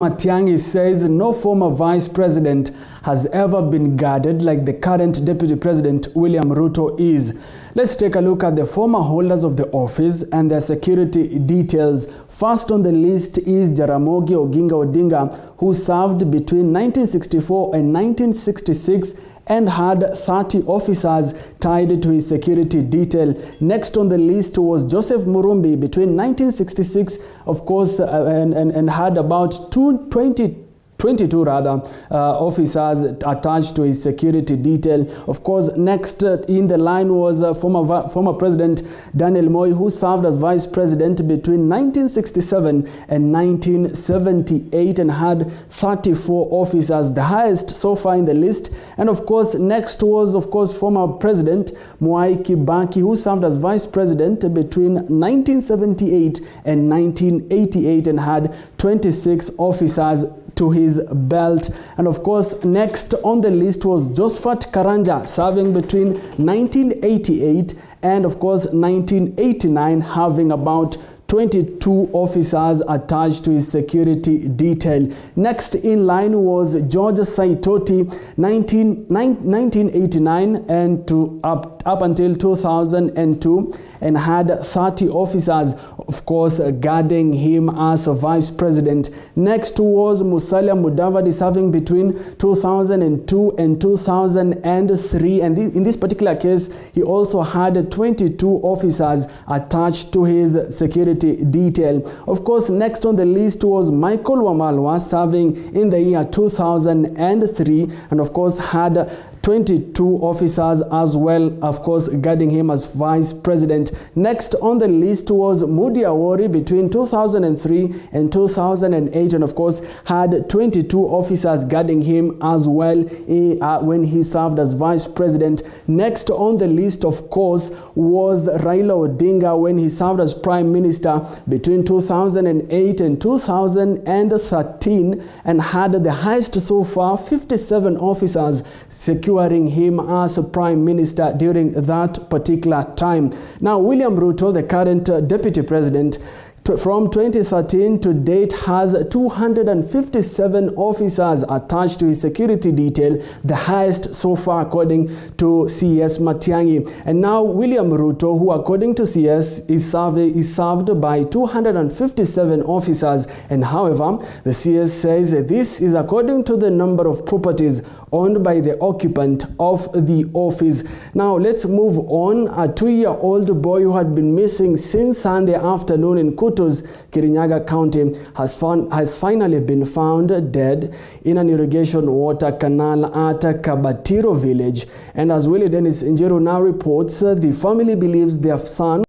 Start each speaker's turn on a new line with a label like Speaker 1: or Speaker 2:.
Speaker 1: Matiang'i says no former vice president has ever been guarded like the current deputy president William Ruto is. Let's take a look at the former holders of the office and their security details. First on the list is Jaramogi Oginga Odinga, who served between 1964 and 1966 and had 30 officers tied to his security detail. Next on the list was Joseph MURUMBI between 1966, of course, and had about 22 officers attached to his security detail. Of course, next in the line was former President Daniel Moi, who served as vice president between 1967 and 1978 and had 34 officers, the highest so far in the list. And of course, next was, of course, former President Mwai Kibaki, who served as vice president between 1978 and 1988 and had 26 officers to his belt. And of course, next on the list was JOSEPHAT KARANJA, serving between 1988 and of course 1989, having about 22 officers attached to his security detail. Next in line was George SAITOTI, 1989 and up until 2002, and had 30 officers, of course, guarding him as a vice president. Next was MUDAVADI, serving between 2002 and 2003, and in this particular case, he also had 22 officers attached to his security detail. Of course, next on the list was Michael Wamalwa, serving in the year 2003, and of course had 22 officers as well, of course, guarding him as vice president. Next on the list was MOODY AWORI between 2003 and 2008, and of course had 22 officers guarding him as well when he served as vice president. Next on the list, of course, was RAILA ODINGA when he served as prime minister between 2008 and 2013 and had the highest so far, 57 officers securing him as a prime minister during that particular time. Now, William Ruto, the current deputy president, from 2013 to date has 257 officers attached to his security detail, the highest so far according to CS Matiang'i. And now William Ruto, who according to CS is served by 257 officers, and however the CS says this is according to the number of properties owned by the occupant of the office. Now let's move on. A 2-year-old boy who had been missing since Sunday afternoon in Kutu's Kirinyaga County has finally been found dead in an irrigation water canal at Kabatiro village. And as Willie Dennis Njeru now reports, the family believes their son